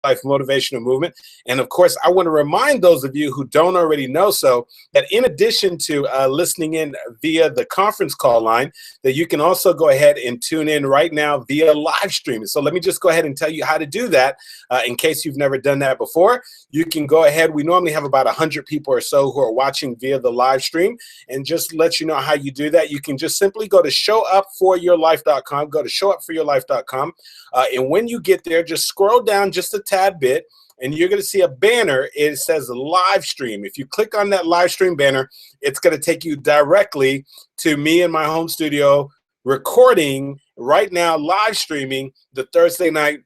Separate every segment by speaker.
Speaker 1: Life Motivational Movement. And of course, I want to remind those of you who don't already know so that in addition to listening in via the conference call line, that you can also go ahead and tune in right now via live stream. So let me just go ahead and tell you how to do that in case you've never done that before. You can go ahead. We normally have about 100 people or so who are watching via the live stream. And just to let you know how you do that, you can just simply go to showupforyourlife.com, go to showupforyourlife.com. And when you get there, just scroll down just a tad bit, and you're going to see a banner. It says live stream. If you click on that live stream banner, it's going to take you directly to me in my home studio recording right now, live streaming the Thursday night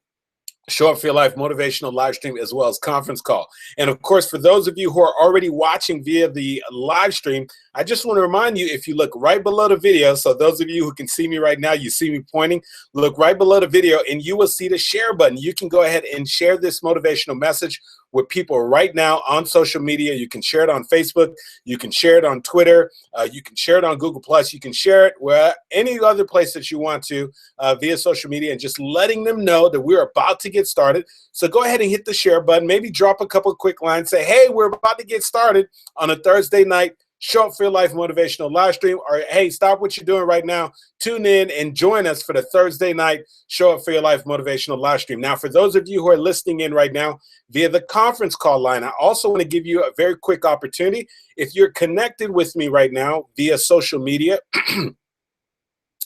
Speaker 1: Show Up for Your Life motivational live stream as well as conference call. And of course, for those of you who are already watching via the live stream, I just want to remind you, if you look right below the video, so those of you who can see me right now, you see me pointing, look right below the video and you will see the share button. You can go ahead and share this motivational message with people right now on social media. You can share it on Facebook. You can share it on Twitter. You can share it on Google+. You can share it where any other place that you want to via social media, and just letting them know that we're about to get started. So go ahead and hit the share button. Maybe drop a couple of quick lines. Say, hey, we're about to get started on a Thursday night Show Up for Your Life motivational live stream. Or, hey, stop what you're doing right now. Tune in and join us for the Thursday night Show Up for Your Life motivational live stream. Now, for those of you who are listening in right now via the conference call line, I also want to give you a very quick opportunity. If you're connected with me right now via social media,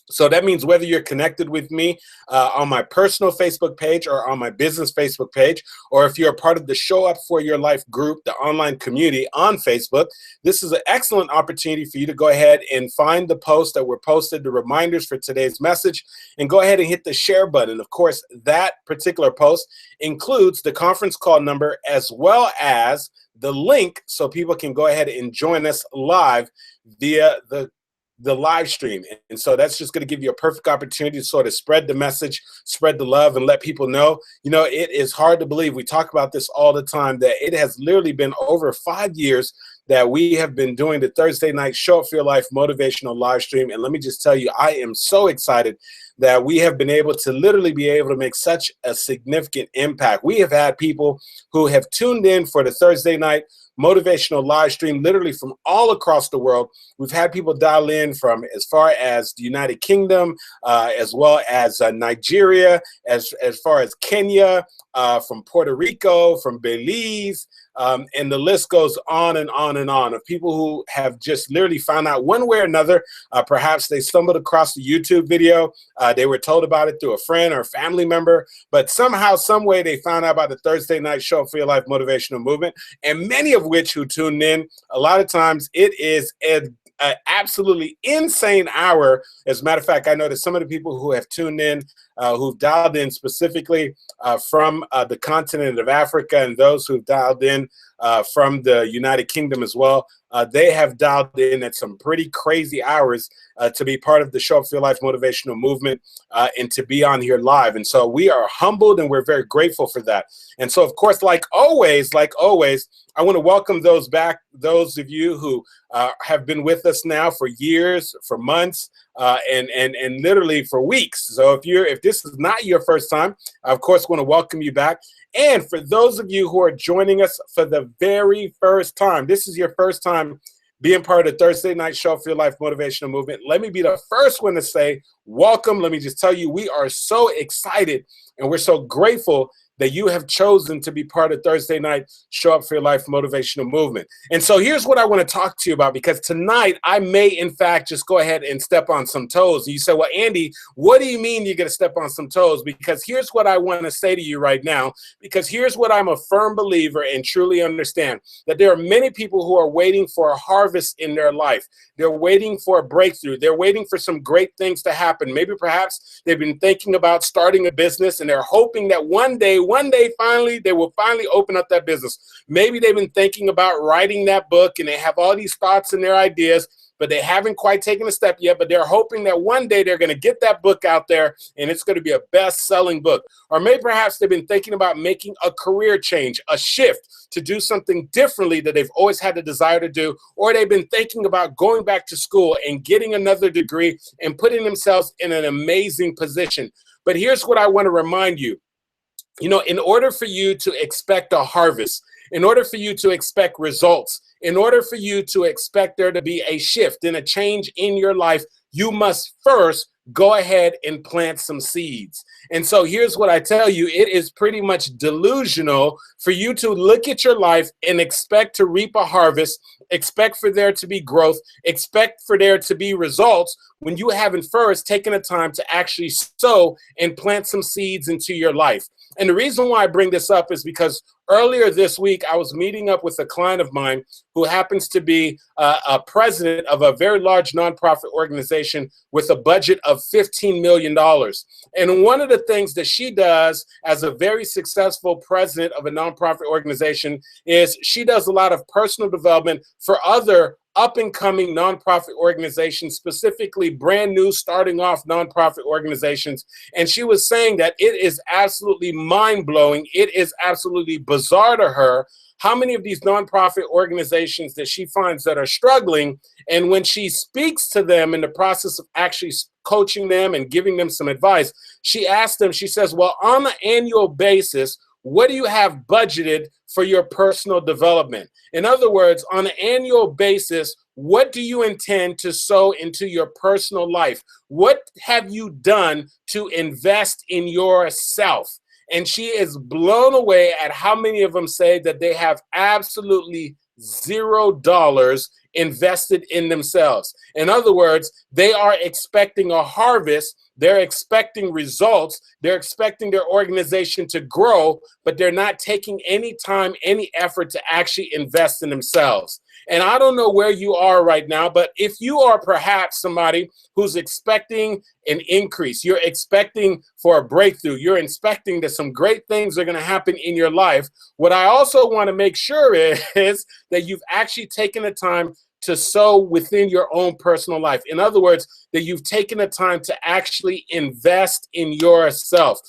Speaker 1: so that means whether you're connected with me on my personal Facebook page or on my business Facebook page, or if you're a part of the Show Up for Your Life group, the online community on Facebook, this is an excellent opportunity for you to go ahead and find the posts that were posted, the reminders for today's message, and go ahead and hit the share button. Of course, that particular post includes the conference call number as well as the link so people can go ahead and join us live via the live stream. And so that's just going to give you a perfect opportunity to sort of spread the message, spread the love, and let people know. You know, it is hard to believe, we talk about this all the time, that it has literally been over 5 years that we have been doing the Thursday night Show Up for Your Life motivational live stream. And let me just tell you, I am so excited that we have been able to literally be able to make such a significant impact. We have had people who have tuned in for the Thursday night motivational live stream literally from all across the world. We've had people dial in from as far as the United Kingdom, as well as Nigeria, as far as Kenya, from Puerto Rico, from Belize, and the list goes on and on and on, of people who have just literally found out one way or another. Perhaps they stumbled across the YouTube video. They were told about it through a friend or a family member, but somehow, some way they found out about the Thursday night Show Up for Your Life motivational movement. And many of which who tuned in, a lot of times it is an absolutely insane hour. As a matter of fact, I know that some of the people who have tuned in, who've dialed in specifically from the continent of Africa, and those who've dialed in from the United Kingdom as well, they have dialed in at some pretty crazy hours to be part of the Show Up for Your Life motivational movement and to be on here live. And so we are humbled and we're very grateful for that. And so, of course, like always, I want to welcome those back, those of you who have been with us now for years, for months, and literally for weeks. So if this is not your first time, I, of course, want to welcome you back. And for those of you who are joining us for the very first time, this is your first time being part of the Thursday night Show Up for Your Life motivational movement, let me be the first one to say welcome. Let me just tell you, we are so excited and we're so grateful that you have chosen to be part of Thursday night Show Up for Your Life motivational movement. And so here's what I want to talk to you about, because tonight I may, in fact, just go ahead and step on some toes. And you say, well, Andy, what do you mean you're going to step on some toes? Because here's what I want to say to you right now, because here's what I'm a firm believer and truly understand, that there are many people who are waiting for a harvest in their life. They're waiting for a breakthrough. They're waiting for some great things to happen. Maybe perhaps they've been thinking about starting a business and they're hoping that one day, finally, they will finally open up that business. Maybe they've been thinking about writing that book and they have all these thoughts and their ideas, but they haven't quite taken a step yet, but they're hoping that one day they're going to get that book out there and it's going to be a best-selling book. Or maybe perhaps they've been thinking about making a career change, a shift to do something differently that they've always had the desire to do, or they've been thinking about going back to school and getting another degree and putting themselves in an amazing position. But here's what I want to remind you. in order for you to expect a harvest, in order for you to expect results, in order for you to expect there to be a shift and a change in your life, you must first go ahead and plant some seeds. And so here's what I tell you, it is pretty much delusional for you to look at your life and expect to reap a harvest, expect for there to be growth, expect for there to be results when you haven't first taken the time to actually sow and plant some seeds into your life. And the reason why I bring this up is because earlier this week, I was meeting up with a client of mine who happens to be a president of a very large nonprofit organization with a budget of $15 million. And one of the things that she does as a very successful president of a nonprofit organization is she does a lot of personal development for other up-and-coming nonprofit organizations, specifically brand new starting off nonprofit organizations. And she was saying that it is absolutely mind-blowing. It is absolutely bizarre to her how many of these nonprofit organizations that she finds that are struggling. And when she speaks to them in the process of actually coaching them and giving them some advice, she asks them, she says, well, on an annual basis, what do you have budgeted for your personal development? In other words, on an annual basis, what do you intend to sow into your personal life? What have you done to invest in yourself? And she is blown away at how many of them say that they have absolutely $0 invested in themselves. In other words, they are expecting a harvest. They're expecting results. They're expecting their organization to grow, but they're not taking any time, any effort to actually invest in themselves. And I don't know where you are right now, but if you are perhaps somebody who's expecting an increase, you're expecting for a breakthrough, you're expecting that some great things are going to happen in your life, what I also want to make sure is that you've actually taken the time to sow within your own personal life. In other words, that you've taken the time to actually invest in yourself.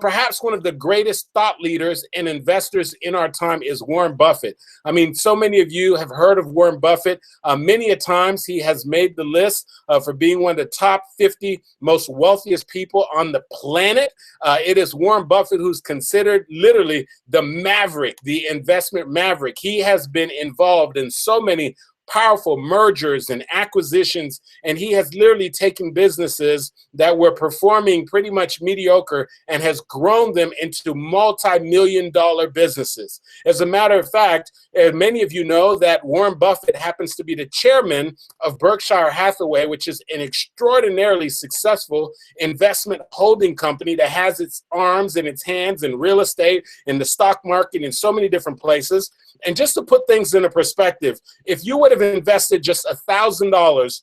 Speaker 1: Perhaps one of the greatest thought leaders and investors in our time is Warren Buffett. I mean, so many of you have heard of Warren Buffett. Many a times he has made the list for being one of the top 50 most wealthiest people on the planet. It is Warren Buffett who's considered literally the maverick, the investment maverick. He has been involved in so many powerful mergers and acquisitions, and he has literally taken businesses that were performing pretty much mediocre and has grown them into multi-million-dollar businesses. As a matter of fact, many of you know that Warren Buffett happens to be the chairman of Berkshire Hathaway, which is an extraordinarily successful investment holding company that has its arms and its hands in real estate, in the stock market, in so many different places. And just to put things into perspective, if you would have invested just $1,000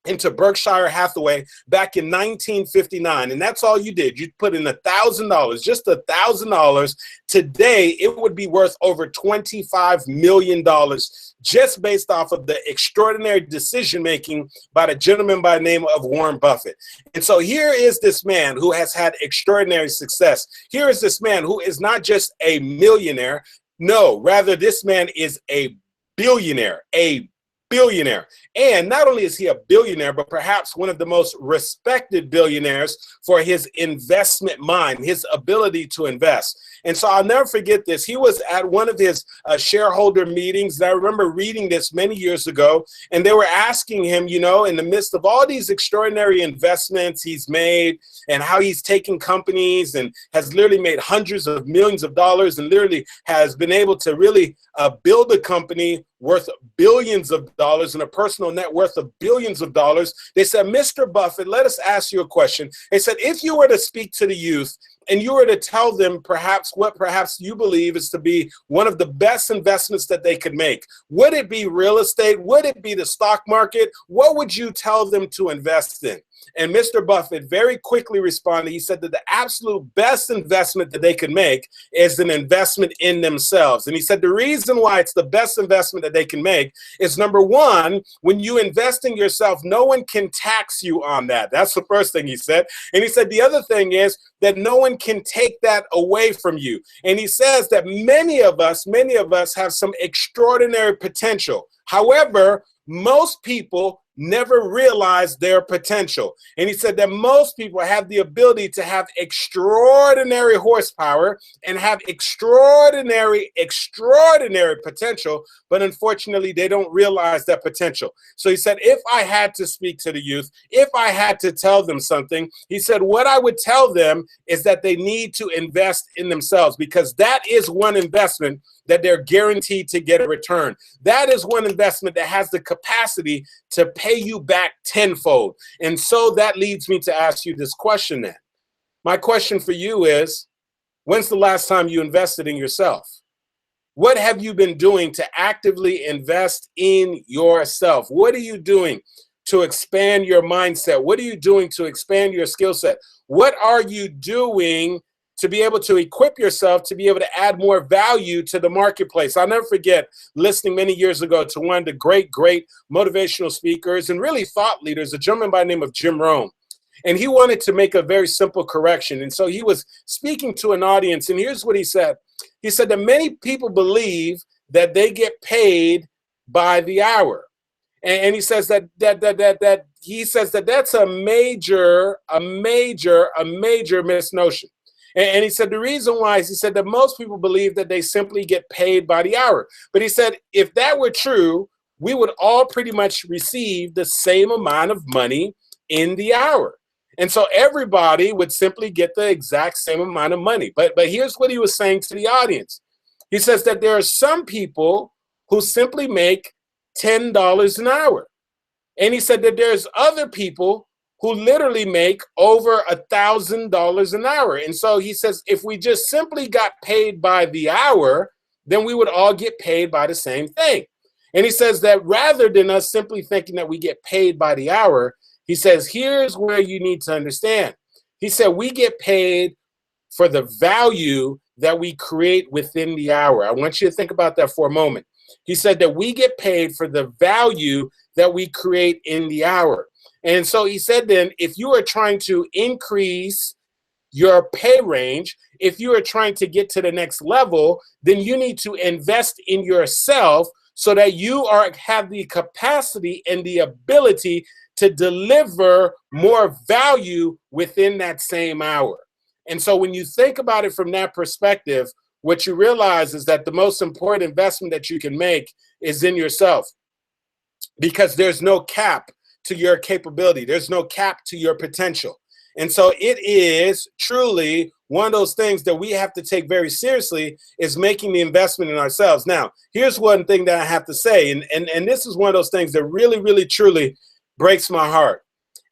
Speaker 1: into Berkshire Hathaway back in 1959, and that's all you did, you put in $1,000, just $1,000, today it would be worth over $25 million, just based off of the extraordinary decision-making by the gentleman by the name of Warren Buffett. And so here is this man who has had extraordinary success. Here is this man who is not just a millionaire. No, rather this man is a billionaire, And not only is he a billionaire, but perhaps one of the most respected billionaires for his investment mind, his ability to invest. And so I'll never forget this. He was at one of his shareholder meetings. And I remember reading this many years ago, and they were asking him, in the midst of all these extraordinary investments he's made and how he's taken companies and has literally made hundreds of millions of dollars and literally has been able to really build a company worth billions of dollars and a personal net worth of billions of dollars. They said, Mr. Buffett, let us ask you a question. They said, if you were to speak to the youth and you were to tell them perhaps what you believe is to be one of the best investments that they could make, would it be real estate? Would it be the stock market? What would you tell them to invest in? And Mr. Buffett very quickly responded. He said that the absolute best investment that they could make is an investment in themselves. And he said the reason why it's the best investment that they can make is, number one, when you invest in yourself, no one can tax you on that. That's the first thing he said. And he said the other thing is that no one can take that away from you. And he says that many of us have some extraordinary potential. However, most people never realize their potential. And he said that most people have the ability to have extraordinary horsepower and have extraordinary potential, but unfortunately they don't realize that potential. So he said, if I had to speak to the youth, if I had to tell them something, he said, what I would tell them is that they need to invest in themselves, because that is one investment that they're guaranteed to get a return. That is one investment that has the capacity to pay you back tenfold. And so that leads me to ask you this question then. My question for you is, when's the last time you invested in yourself? What have you been doing to actively invest in yourself? What are you doing to expand your mindset? What are you doing to expand your skill set? What are you doing to be able to equip yourself to be able to add more value to the marketplace? I'll never forget listening many years ago to one of the great motivational speakers and really thought leaders, a gentleman by the name of Jim Rohn. And he wanted to make a very simple correction. And so he was speaking to an audience, and here's what he said. He said that many people believe that they get paid by the hour. And he says that that's a major misnotion. And he said the reason why is he said that most people believe that they simply get paid by the hour. But he said if that were true, we would all pretty much receive the same amount of money in the hour. And so everybody would simply get the exact same amount of money. But here's what he was saying to the audience. He says that there are some people who simply make $10 an hour. And he said that there's other people who literally make over $1,000 an hour. And so he says, if we just simply got paid by the hour, then we would all get paid by the same thing. And he says that rather than us simply thinking that we get paid by the hour, he says, here's where you need to understand. He said, we get paid for the value that we create within the hour. I want you to think about that for a moment. He said that we get paid for the value that we create in the hour. And so he said then, if you are trying to increase your pay range, if you are trying to get to the next level, then you need to invest in yourself so that you have the capacity and the ability to deliver more value within that same hour. And so when you think about it from that perspective, what you realize is that the most important investment that you can make is in yourself, because there's no cap to your capability. There's no cap to your potential. And so it is truly one of those things that we have to take very seriously, is making the investment in ourselves. Now, here's one thing that I have to say, and this is one of those things that really, truly breaks my heart.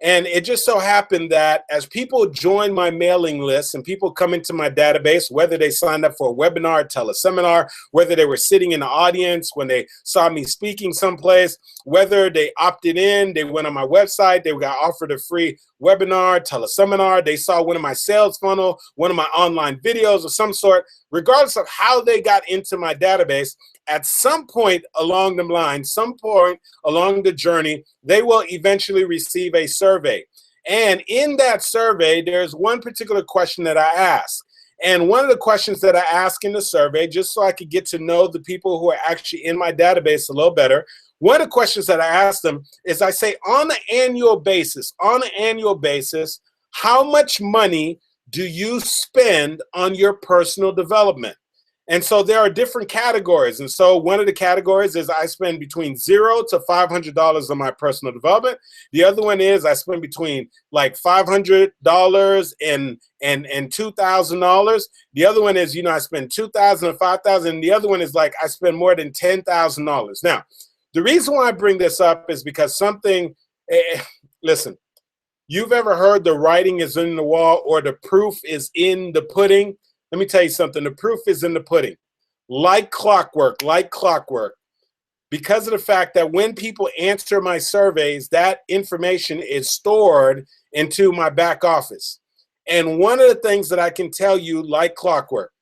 Speaker 1: And it just so happened that as people join my mailing list and people come into my database, whether they signed up for a webinar, teleseminar, whether they were sitting in the audience when they saw me speaking someplace, whether they opted in, they went on my website, they got offered a free webinar, teleseminar, they saw one of my sales funnel, one of my online videos of some sort, regardless of how they got into my database, at some point along the line, some point along the journey, they will eventually receive a survey. And in that survey, there's one particular question that I ask. And one of the questions that I ask in the survey, just so I could get to know the people who are actually in my database a little better, one of the questions that I ask them is I say, on an annual basis, how much money do you spend on your personal development? And so there are different categories. And so one of the categories is I spend between $0 to $500 on my personal development. The other one is I spend between like $500 and $2,000. The other one is, I spend $2,000 and $5,000. The other one is like I spend more than $10,000. Now, the reason why I bring this up is because listen, you've ever heard the writing is in the wall or the proof is in the pudding? Let me tell you something. The proof is in the pudding. Like clockwork, because of the fact that when people answer my surveys, that information is stored into my back office. And one of the things that I can tell you, like clockwork,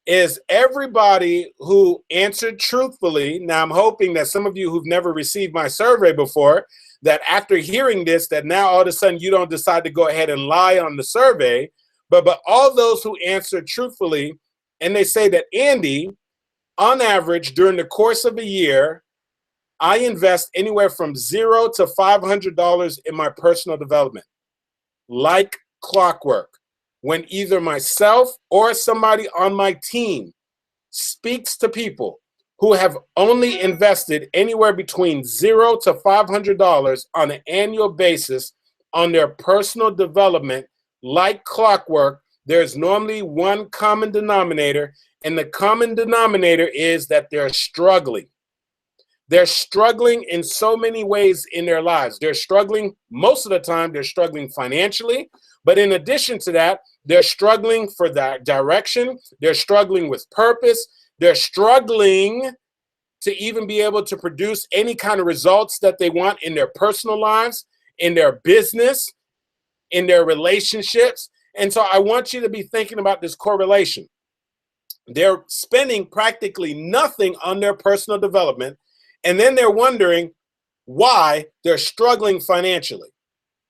Speaker 1: is everybody who answered truthfully. Now, I'm hoping that some of you who've never received my survey before, that after hearing this, that now all of a sudden you don't decide to go ahead and lie on the survey. But all those who answer truthfully, and they say that, Andy, on average, during the course of a year, I invest anywhere from $0 to $500 in my personal development, like clockwork. When either myself or somebody on my team speaks to people who have only invested anywhere between $0 to $500 on an annual basis on their personal development, like clockwork, there's normally one common denominator, and the common denominator is that they're struggling. They're struggling in so many ways in their lives. They're struggling, most of the time, they're struggling financially. But in addition to that, they're struggling for that direction. They're struggling with purpose. They're struggling to even be able to produce any kind of results that they want in their personal lives, in their business, in their relationships. And so I want you to be thinking about this correlation. They're spending practically nothing on their personal development, and then they're wondering why they're struggling financially,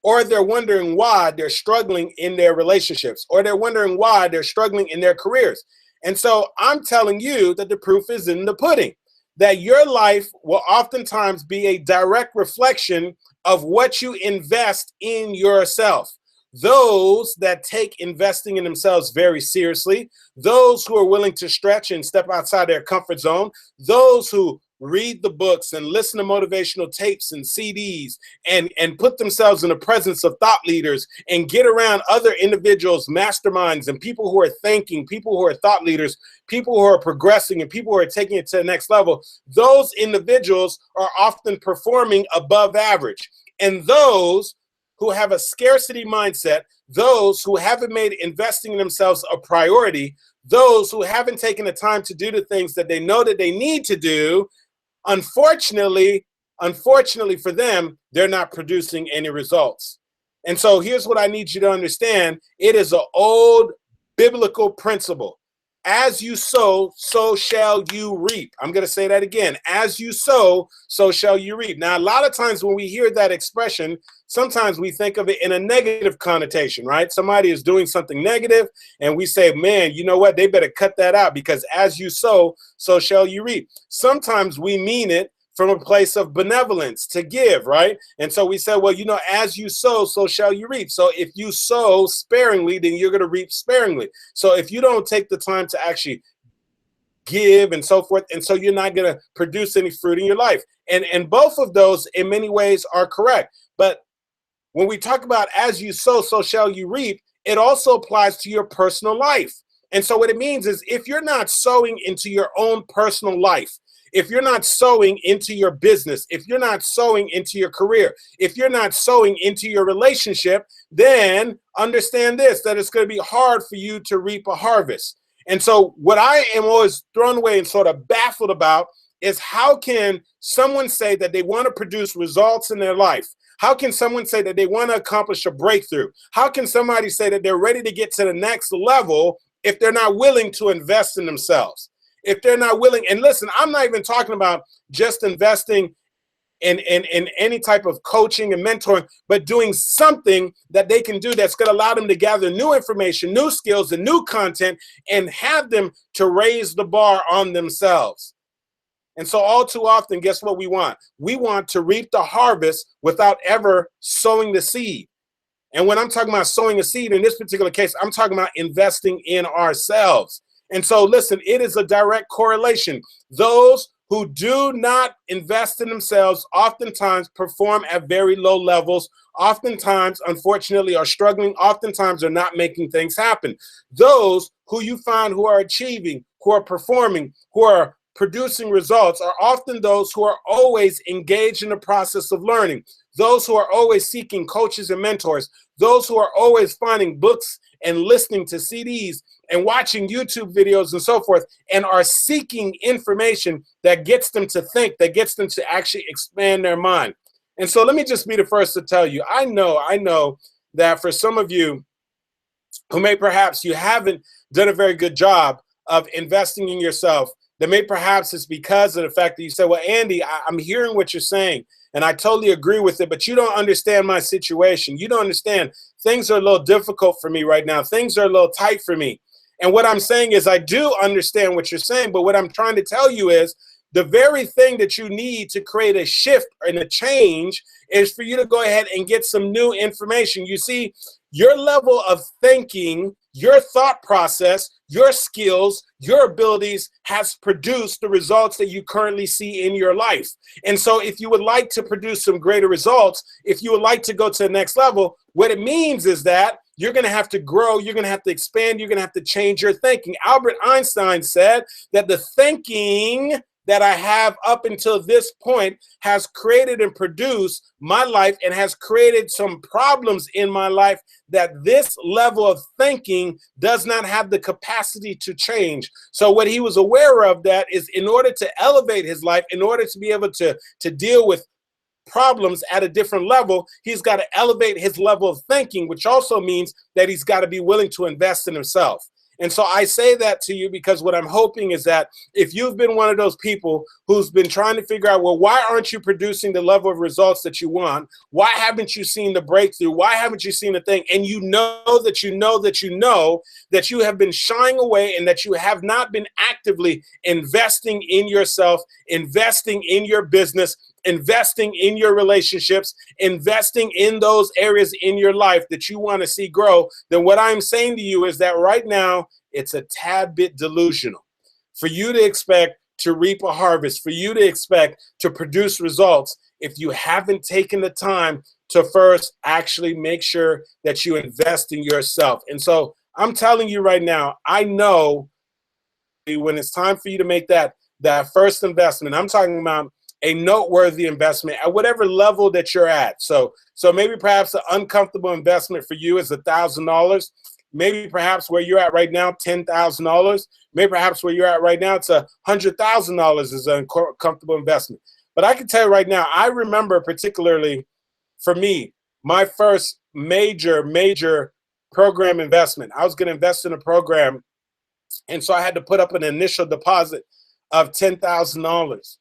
Speaker 1: or they're wondering why they're struggling in their relationships, or they're wondering why they're struggling in their careers. And so I'm telling you that the proof is in the pudding, that your life will oftentimes be a direct reflection of what you invest in yourself. Those that take investing in themselves very seriously, those who are willing to stretch and step outside their comfort zone, those who read the books and listen to motivational tapes and CDs and put themselves in the presence of thought leaders and get around other individuals, masterminds, and people who are thinking, people who are thought leaders, people who are progressing, and people who are taking it to the next level. Those individuals are often performing above average. And those who have a scarcity mindset, those who haven't made investing in themselves a priority, those who haven't taken the time to do the things that they know that they need to do, unfortunately for them, they're not producing any results. And so here's what I need you to understand. It is an old biblical principle. As you sow, so shall you reap. I'm going to say that again. As you sow, so shall you reap. Now, a lot of times when we hear that expression, sometimes we think of it in a negative connotation, right? Somebody is doing something negative, and we say, man, you know what? They better cut that out, because as you sow, so shall you reap. Sometimes we mean it from a place of benevolence, to give, right? And so we say, well, you know, as you sow, so shall you reap. So if you sow sparingly, then you're going to reap sparingly. So if you don't take the time to actually give and so forth, and so you're not going to produce any fruit in your life. And both of those in many ways are correct. But when we talk about as you sow, so shall you reap, it also applies to your personal life. And so what it means is, if you're not sowing into your own personal life, if you're not sowing into your business, if you're not sowing into your career, if you're not sowing into your relationship, then understand this, that it's going to be hard for you to reap a harvest. And so what I am always thrown away and sort of baffled about is, how can someone say that they want to produce results in their life? How can someone say that they want to accomplish a breakthrough? How can somebody say that they're ready to get to the next level if they're not willing to invest in themselves? If they're not willing, and listen, I'm not even talking about just investing in any type of coaching and mentoring, but doing something that they can do that's going to allow them to gather new information, new skills, and new content, and have them to raise the bar on themselves. And so all too often, guess what we want? We want to reap the harvest without ever sowing the seed. And when I'm talking about sowing a seed, in this particular case, I'm talking about investing in ourselves. And so, listen, it is a direct correlation. Those who do not invest in themselves oftentimes perform at very low levels, oftentimes, unfortunately, are struggling, oftentimes are not making things happen. Those who you find who are achieving, who are performing, who are producing results are often those who are always engaged in the process of learning, those who are always seeking coaches and mentors, those who are always finding books and listening to CDs and watching YouTube videos and so forth, and are seeking information that gets them to think, that gets them to actually expand their mind. And so let me just be the first to tell you, I know that for some of you who may perhaps you haven't done a very good job of investing in yourself, that may perhaps it's because of the fact that you said, well, Andy, I'm hearing what you're saying, and I totally agree with it, but you don't understand my situation. You don't understand. Things are a little difficult for me right now. Things are a little tight for me. And what I'm saying is, I do understand what you're saying, but what I'm trying to tell you is The very thing that you need to create a shift and a change is for you to go ahead and get some new information. You see, your level of thinking, your thought process, your skills, your abilities has produced the results that you currently see in your life. And so if you would like to produce some greater results, if you would like to go to the next level, what it means is that you're going to have to grow, you're going to have to expand, you're going to have to change your thinking. Albert Einstein said that the thinking that I have up until this point has created and produced my life and has created some problems in my life that this level of thinking does not have the capacity to change. So what he was aware of that is in order to elevate his life, in order to be able to deal with problems at a different level, he's got to elevate his level of thinking, which also means that he's got to be willing to invest in himself. And so I say that to you because what I'm hoping is that if you've been one of those people who's been trying to figure out, well, why aren't you producing the level of results that you want? Why haven't you seen the breakthrough? Why haven't you seen the thing? And you know that you have been shying away and that you have not been actively investing in yourself, investing in your business, investing in your relationships, investing in those areas in your life that you want to see grow, then what I'm saying to you is that right now, it's a tad bit delusional for you to expect to reap a harvest, for you to expect to produce results if you haven't taken the time to first actually make sure that you invest in yourself. And so I'm telling you right now, I know when it's time for you to make that first investment, I'm talking about a noteworthy investment at whatever level that you're at. So maybe perhaps an uncomfortable investment for you is $1,000. Maybe perhaps where you're at right now, $10,000. Maybe perhaps where you're at right now, it's $100,000 is an uncomfortable investment. But I can tell you right now, I remember particularly for me, my first major program investment. I was going to invest in a program, and so I had to put up an initial deposit of $10,000.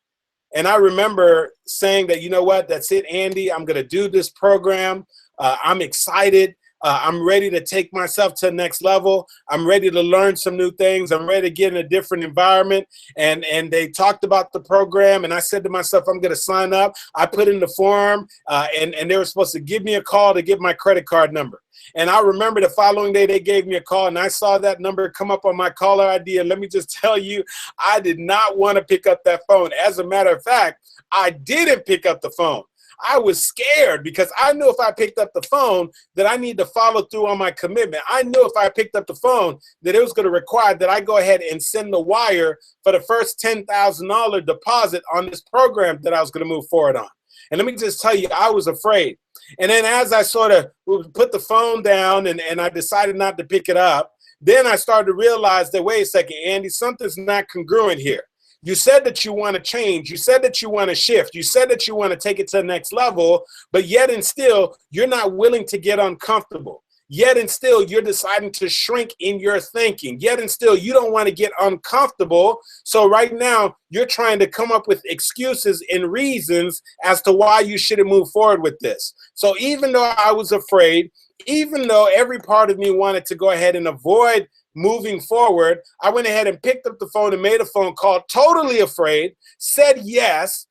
Speaker 1: And I remember saying that, you know what, that's it, Andy. I'm going to do this program. I'm excited. I'm ready to take myself to the next level. I'm ready to learn some new things. I'm ready to get in a different environment. And they talked about the program. And I said to myself, I'm going to sign up. I put in the form and they were supposed to give me a call to get my credit card number. And I remember the following day they gave me a call and I saw that number come up on my caller ID. And let me just tell you, I did not want to pick up that phone. As a matter of fact, I didn't pick up the phone. I was scared because I knew if I picked up the phone that I need to follow through on my commitment. I knew if I picked up the phone that it was going to require that I go ahead and send the wire for the first $10,000 deposit on this program that I was going to move forward on. And let me just tell you, I was afraid. And then as I sort of put the phone down and I decided not to pick it up, then I started to realize that, wait a second, Andy, something's not congruent here. You said that you want to change. You said that you want to shift. You said that you want to take it to the next level, but yet and still, you're not willing to get uncomfortable. Yet and still, you're deciding to shrink in your thinking. Yet and still, you don't want to get uncomfortable. So right now, you're trying to come up with excuses and reasons as to why you shouldn't move forward with this. So even though I was afraid, even though every part of me wanted to go ahead and avoid moving forward, I went ahead and picked up the phone and made a phone call, totally afraid, said yes,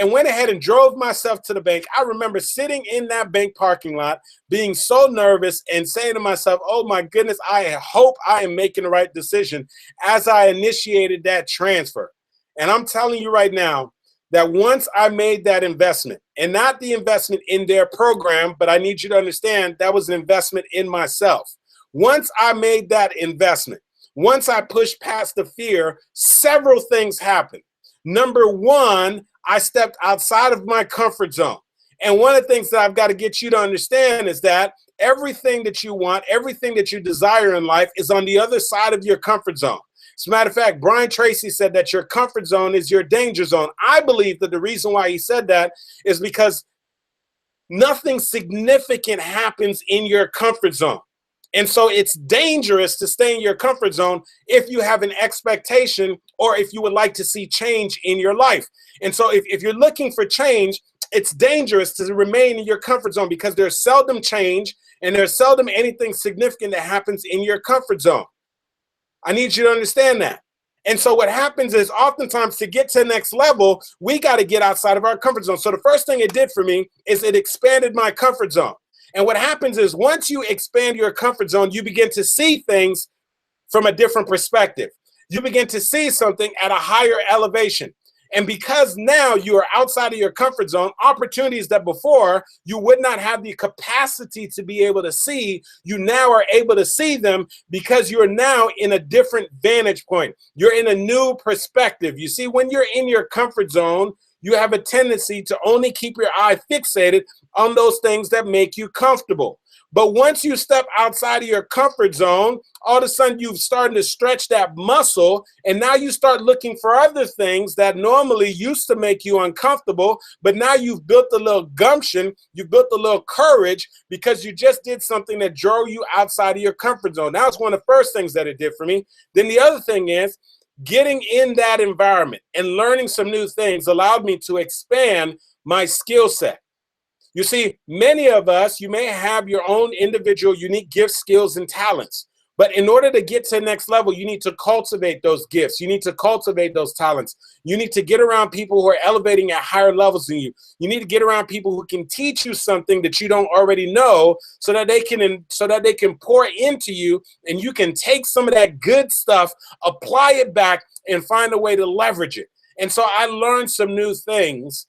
Speaker 1: and went ahead and drove myself to the bank. I remember sitting in that bank parking lot, being so nervous and saying to myself, oh my goodness, I hope I am making the right decision as I initiated that transfer. And I'm telling you right now that once I made that investment, and not the investment in their program, but I need you to understand that was an investment in myself. Once I made that investment, once I pushed past the fear, several things happened. Number one, I stepped outside of my comfort zone. And one of the things that I've got to get you to understand is that everything that you want, everything that you desire in life is on the other side of your comfort zone. As a matter of fact, Brian Tracy said that your comfort zone is your danger zone. I believe that the reason why he said that is because nothing significant happens in your comfort zone. And so it's dangerous to stay in your comfort zone if you have an expectation or if you would like to see change in your life. And so if you're looking for change, it's dangerous to remain in your comfort zone because there's seldom change and there's seldom anything significant that happens in your comfort zone. I need you to understand that. And so what happens is oftentimes to get to the next level, we got to get outside of our comfort zone. So the first thing it did for me is it expanded my comfort zone. And what happens is once you expand your comfort zone, you begin to see things from a different perspective. You begin to see something at a higher elevation. And because now you are outside of your comfort zone, opportunities that before you would not have the capacity to be able to see, you now are able to see them because you're now in a different vantage point. You're in a new perspective. You see, when you're in your comfort zone, you have a tendency to only keep your eye fixated on those things that make you comfortable. But once you step outside of your comfort zone, all of a sudden you've started to stretch that muscle, and now you start looking for other things that normally used to make you uncomfortable, but now you've built a little gumption, you've built a little courage because you just did something that drove you outside of your comfort zone. That was one of the first things that it did for me. Then the other thing is getting in that environment and learning some new things allowed me to expand my skill set. You see, many of us, you may have your own individual unique gifts, skills, and talents. But in order to get to the next level, you need to cultivate those gifts. You need to cultivate those talents. You need to get around people who are elevating at higher levels than you. You need to get around people who can teach you something that you don't already know so that they can pour into you, and you can take some of that good stuff, apply it back, and find a way to leverage it. And so I learned some new things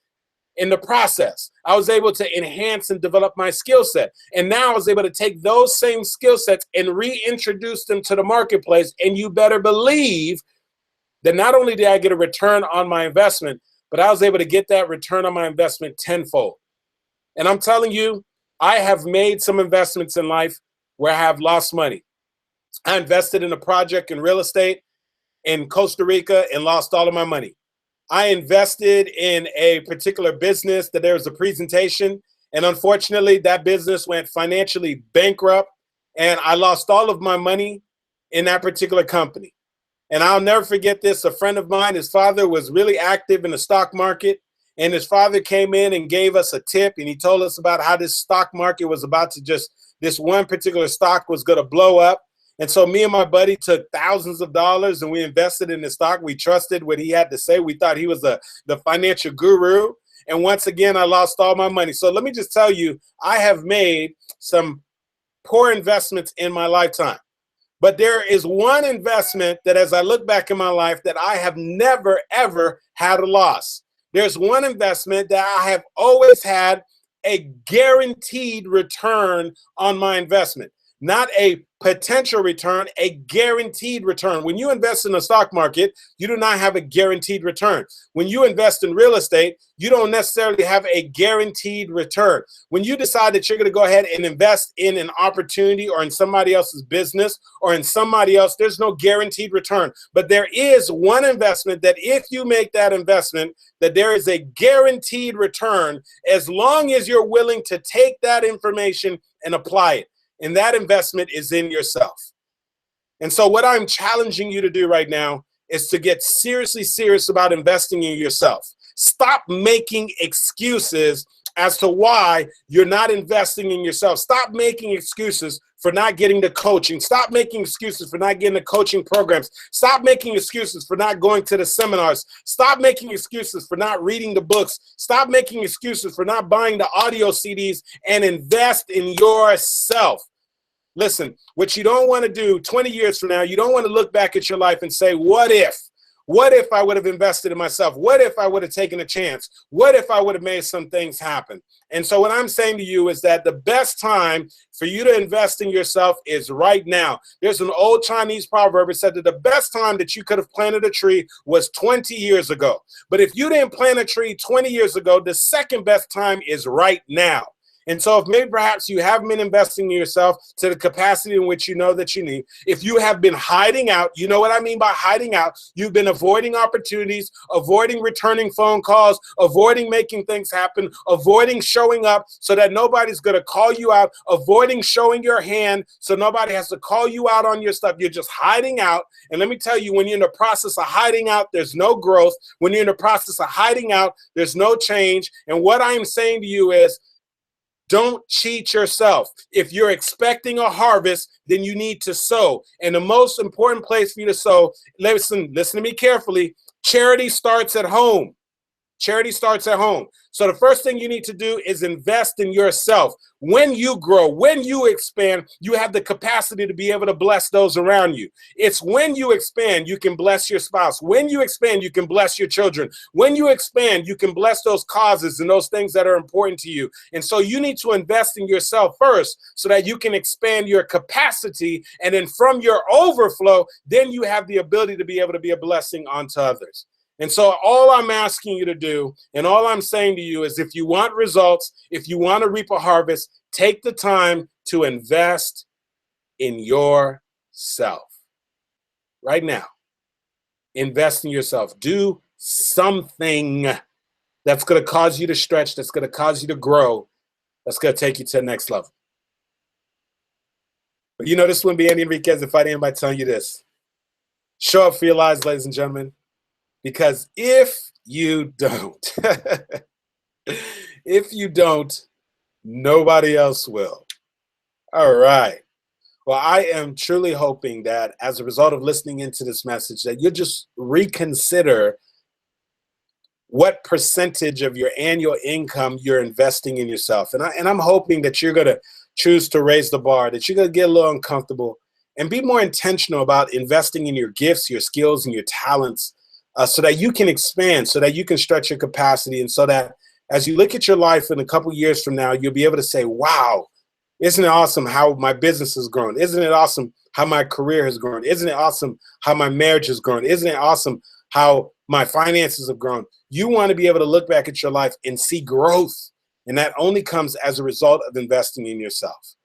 Speaker 1: in the process. I was able to enhance and develop my skill set. And now I was able to take those same skill sets and reintroduce them to the marketplace. And you better believe that not only did I get a return on my investment, but I was able to get that return on my investment tenfold. And I'm telling you, I have made some investments in life where I have lost money. I invested in a project in real estate in Costa Rica and lost all of my money. I invested in a particular business that there was a presentation, and unfortunately that business went financially bankrupt, and I lost all of my money in that particular company. And I'll never forget this. A friend of mine, his father was really active in the stock market, and his father came in and gave us a tip, and he told us about how this stock market was about to this one particular stock was going to blow up. And so me and my buddy took thousands of dollars and we invested in the stock. We trusted what he had to say. We thought he was the financial guru. And once again, I lost all my money. So let me just tell you, I have made some poor investments in my lifetime. But there is one investment that as I look back in my life that I have never, ever had a loss. There's one investment that I have always had a guaranteed return on my investment. Not a potential return, a guaranteed return. When you invest in the stock market, you do not have a guaranteed return. When you invest in real estate, you don't necessarily have a guaranteed return. When you decide that you're going to go ahead and invest in an opportunity or in somebody else's business or in somebody else, there's no guaranteed return. But there is one investment that if you make that investment, that there is a guaranteed return as long as you're willing to take that information and apply it. And that investment is in yourself. And so what I'm challenging you to do right now is to get seriously serious about investing in yourself. Stop making excuses as to why you're not investing in yourself. Stop making excuses for not getting the coaching. Stop making excuses for not getting the coaching programs. Stop making excuses for not going to the seminars. Stop making excuses for not reading the books. Stop making excuses for not buying the audio CDs and invest in yourself. Listen, what you don't want to do 20 years from now, you don't want to look back at your life and say, what if? What if I would have invested in myself? What if I would have taken a chance? What if I would have made some things happen? And so what I'm saying to you is that the best time for you to invest in yourself is right now. There's an old Chinese proverb that said that the best time that you could have planted a tree was 20 years ago. But if you didn't plant a tree 20 years ago, the second best time is right now. And so if maybe perhaps you haven't been investing in yourself to the capacity in which you know that you need, if you have been hiding out, you know what I mean by hiding out, you've been avoiding opportunities, avoiding returning phone calls, avoiding making things happen, avoiding showing up so that nobody's going to call you out, avoiding showing your hand so nobody has to call you out on your stuff. You're just hiding out. And let me tell you, when you're in the process of hiding out, there's no growth. When you're in the process of hiding out, there's no change. And what I'm saying to you is, Don't cheat yourself. If you're expecting a harvest, then you need to sow. And the most important place for you to sow, listen to me carefully, charity starts at home. Charity starts at home. So the first thing you need to do is invest in yourself. When you grow, when you expand, you have the capacity to be able to bless those around you. It's when you expand, you can bless your spouse. When you expand, you can bless your children. When you expand, you can bless those causes and those things that are important to you. And so you need to invest in yourself first so that you can expand your capacity. And then from your overflow, then you have the ability to be able to be a blessing onto others. And so all I'm asking you to do, and all I'm saying to you is, if you want results, if you want to reap a harvest, take the time to invest in yourself. Right now, invest in yourself. Do something that's going to cause you to stretch, that's going to cause you to grow, that's going to take you to the next level. But you know, this wouldn't be Andy Henriquez if I didn't by telling you this. Show up for your lives, ladies and gentlemen. Because if you don't, nobody else will. All right. Well, I am truly hoping that as a result of listening into this message, that you'll just reconsider what percentage of your annual income you're investing in yourself. And I'm hoping that you're going to choose to raise the bar, that you're going to get a little uncomfortable and be more intentional about investing in your gifts, your skills, and your talents. So that you can expand, so that you can stretch your capacity, and so that as you look at your life in a couple years from now, you'll be able to say, wow, isn't it awesome how my business has grown? Isn't it awesome how my career has grown? Isn't it awesome how my marriage has grown? Isn't it awesome how my finances have grown? You want to be able to look back at your life and see growth, and that only comes as a result of investing in yourself.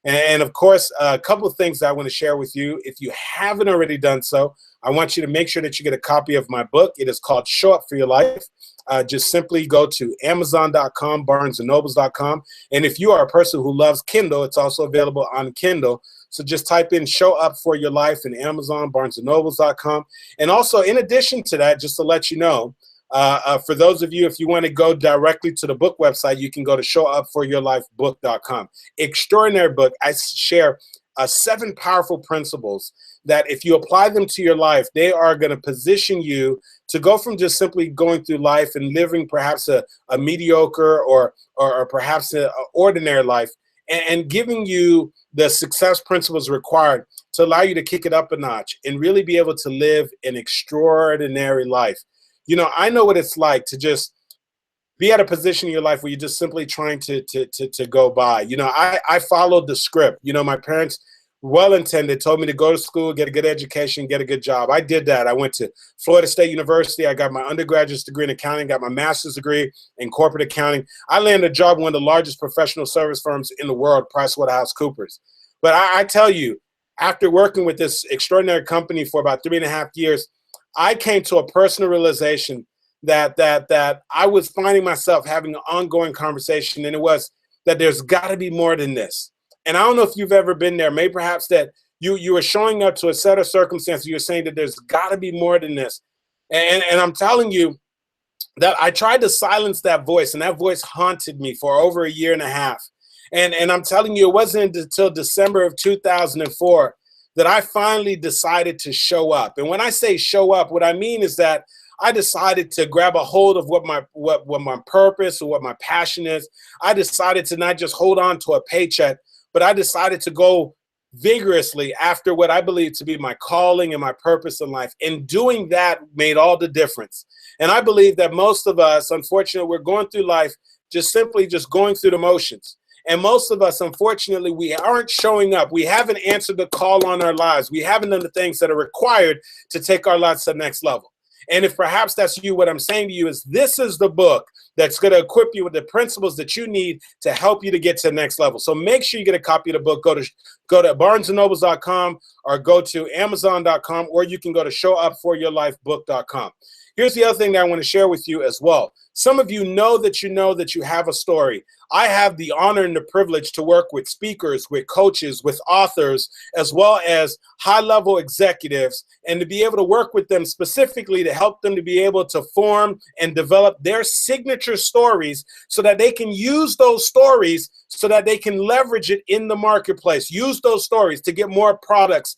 Speaker 1: And of course, a couple of things that I want to share with you. If you haven't already done so, I want you to make sure that you get a copy of my book. It is called Show Up for Your Life. Just simply go to Amazon.com, BarnesandNobles.com. And if you are a person who loves Kindle, it's also available on Kindle. So just type in Show Up for Your Life in Amazon, BarnesandNobles.com. And also, in addition to that, just to let you know, for those of you, if you want to go directly to the book website, you can go to showupforyourlifebook.com. Extraordinary book. I share 7 powerful principles that if you apply them to your life, they are going to position you to go from just simply going through life and living perhaps a mediocre or perhaps an ordinary life, and giving you the success principles required to allow you to kick it up a notch and really be able to live an extraordinary life. You know, I know what it's like to just be at a position in your life where you're just simply trying to go by. You know, I followed the script. You know, my parents, well-intended, told me to go to school, get a good education, get a good job. I did that. I went to Florida State University. I got my undergraduate degree in accounting, got my master's degree in corporate accounting. I landed a job in one of the largest professional service firms in the world, PricewaterhouseCoopers. But I tell you, after working with this extraordinary company for about 3.5 years, I came to a personal realization that I was finding myself having an ongoing conversation, and it was that there's got to be more than this. And I don't know if you've ever been there. Maybe perhaps that you were showing up to a set of circumstances. You're saying that there's got to be more than this. And I'm telling you that I tried to silence that voice, and that voice haunted me for over 1.5 years. And I'm telling you, it wasn't until December of 2004 that I finally decided to show up. And when I say show up, what I mean is that I decided to grab a hold of what my purpose or what my passion is. I decided to not just hold on to a paycheck, but I decided to go vigorously after what I believe to be my calling and my purpose in life. And doing that made all the difference. And I believe that most of us, unfortunately, we're going through life just simply going through the motions. And most of us, unfortunately, we aren't showing up. We haven't answered the call on our lives. We haven't done the things that are required to take our lives to the next level. And if perhaps that's you, what I'm saying to you is this is the book that's going to equip you with the principles that you need to help you to get to the next level. So make sure you get a copy of the book. Go go to barnesandnobles.com or go to amazon.com, or you can go to showupforyourlifebook.com. Here's the other thing that I want to share with you as well. Some of you know that you have a story. I have the honor and the privilege to work with speakers, with coaches, with authors, as well as high-level executives, and to be able to work with them specifically to help them to be able to form and develop their signature stories so that they can use those stories so that they can leverage it in the marketplace. Use those stories to get more products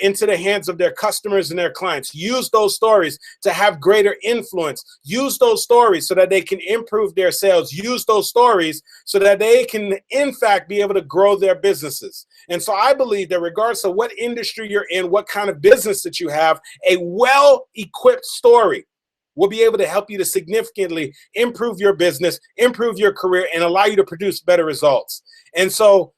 Speaker 1: into the hands of their customers and their clients. Use those stories to have greater influence. Use those stories so that they can improve their sales. Use those stories so that they can, in fact, be able to grow their businesses. And so I believe that regardless of what industry you're in, what kind of business that you have, a well-equipped story will be able to help you to significantly improve your business, improve your career, and allow you to produce better results. And so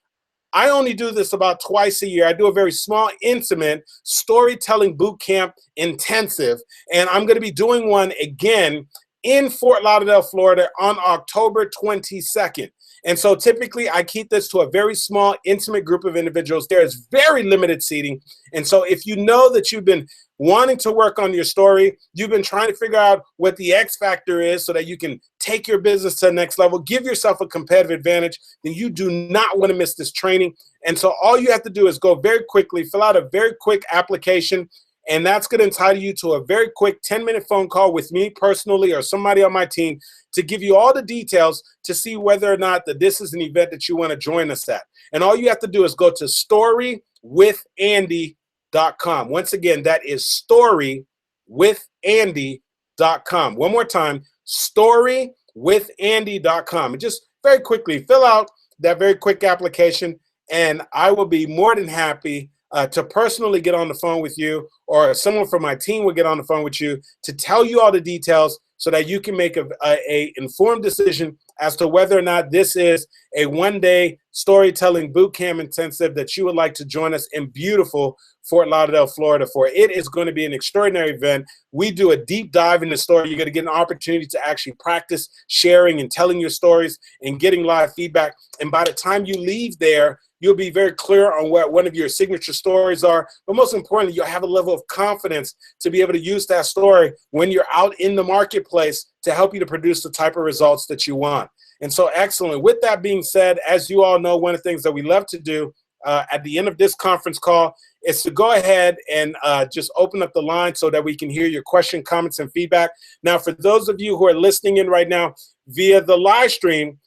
Speaker 1: I only do this about twice a year. I do a very small, intimate storytelling boot camp intensive, and I'm going to be doing one again in Fort Lauderdale, Florida on October 22nd. And so typically I keep this to a very small, intimate group of individuals. There is very limited seating. And so if you know that you've been wanting to work on your story, you've been trying to figure out what the X factor is so that you can take your business to the next level, give yourself a competitive advantage, then you do not want to miss this training. And so all you have to do is go very quickly, fill out a very quick application, and that's going to entitle you to a very quick 10-minute phone call with me personally or somebody on my team to give you all the details to see whether or not that this is an event that you want to join us at. And all you have to do is go to storywithandy.com. Once again, that is storywithandy.com. One more time, storywithandy.com. And just very quickly fill out that very quick application, and I will be more than happy to personally get on the phone with you, or someone from my team will get on the phone with you to tell you all the details so that you can make a informed decision as to whether or not this is a one-day storytelling boot camp intensive that you would like to join us in beautiful Fort Lauderdale, Florida for. It is going to be an extraordinary event. We do a deep dive in the story. You're going to get an opportunity to actually practice sharing and telling your stories and getting live feedback. And by the time you leave there, you'll be very clear on what one of your signature stories are. But most importantly, you'll have a level of confidence to be able to use that story when you're out in the marketplace to help you to produce the type of results that you want. And so excellent. With that being said, as you all know, one of the things that we love to do at the end of this conference call is to go ahead and just open up the line so that we can hear your question, comments, and feedback. Now, for those of you who are listening in right now via the live stream,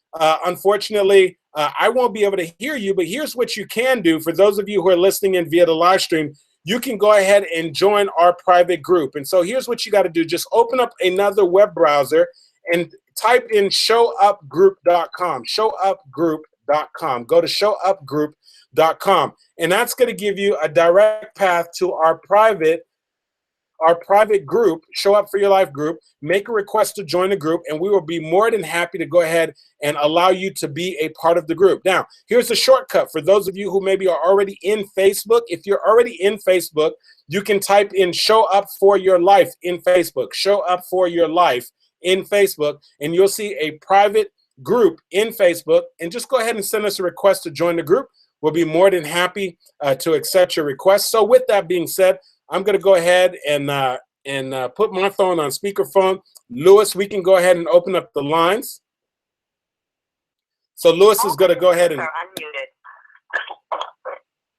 Speaker 1: unfortunately, I won't be able to hear you, but here's what you can do. For those of you who are listening in via the live stream, you can go ahead and join our private group. And so here's what you got to do. Just open up another web browser and type in showupgroup.com, showupgroup.com. Go to showupgroup.com, and that's going to give you a direct path to our private group, Show Up for Your Life group. Make a request to join the group, and we will be more than happy to go ahead and allow you to be a part of the group. Now, here's a shortcut for those of you who maybe are already in Facebook. If you're already in Facebook, you can type in Show Up for Your Life in Facebook, Show Up for Your Life in Facebook, and you'll see a private group in Facebook, and just go ahead and send us a request to join the group. We'll be more than happy to accept your request. So with that being said, I'm going to go ahead and put my phone on speakerphone. Lewis, we can go ahead and open up the lines. So Lewis is going to go ahead and.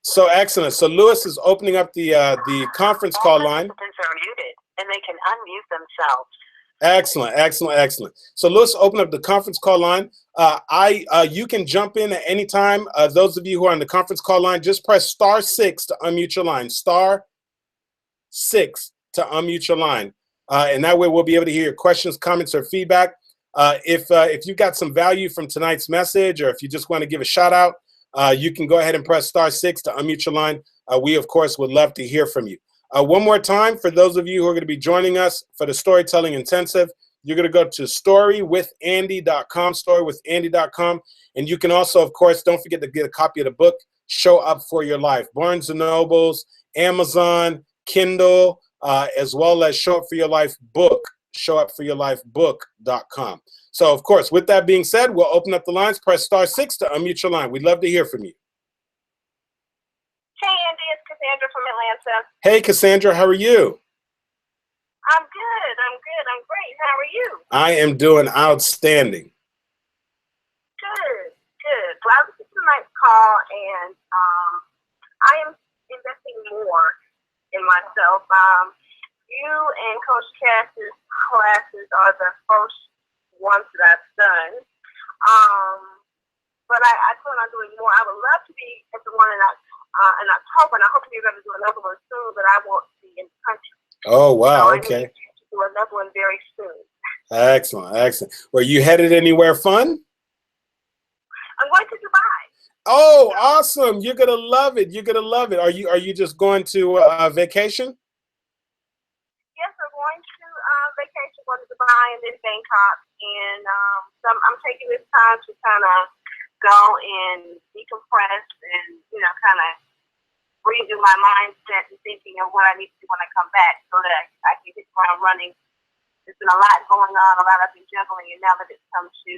Speaker 1: So excellent. So Lewis is opening up the conference call line.
Speaker 2: Participants are muted, and they can unmute themselves.
Speaker 1: Excellent, excellent, excellent. So let's open up the conference call line. You can jump in at any time. Those of you who are on the conference call line, just press *6 to unmute your line. *6 to unmute your line, and that way we'll be able to hear your questions, comments, or feedback. If you got some value from tonight's message, or if you just want to give a shout out, you can go ahead and press *6 to unmute your line. We of course would love to hear from you. One more time, for those of you who are going to be joining us for the Storytelling Intensive, you're going to go to storywithandy.com, storywithandy.com, and you can also, of course, don't forget to get a copy of the book, Show Up for Your Life. Barnes & Nobles, Amazon, Kindle, as well as Show Up for Your Life book, showupforyourlifebook.com. So, of course, with that being said, we'll open up the lines. Press *6 to unmute your line. We'd love to hear from you.
Speaker 2: Cassandra from Atlanta.
Speaker 1: Hey, Cassandra, how are you?
Speaker 2: I'm good. I'm great. How are you?
Speaker 1: I am doing outstanding.
Speaker 2: Good. Well, I was just tonight's call, and I am investing more in myself. You and Coach Cass's classes are the first ones that I've done. But I plan on doing more. I would love to be at the one in October, and I hope you're going to do another one soon, but I won't be in the country.
Speaker 1: Oh, wow.
Speaker 2: So
Speaker 1: Okay.
Speaker 2: I need to do another one very soon.
Speaker 1: Excellent. Were you headed anywhere fun?
Speaker 2: I'm going to Dubai.
Speaker 1: Oh, awesome. You're going to love it. Are you just going to vacation?
Speaker 2: Yes, we're going to vacation, going to Dubai and then Bangkok. And so I'm taking this time to kind of go and decompress and, kind of redo my mindset and thinking of what I need to do when I come back so that I can hit the ground running. There's been a lot going on, a lot I've been juggling, and now that it's come to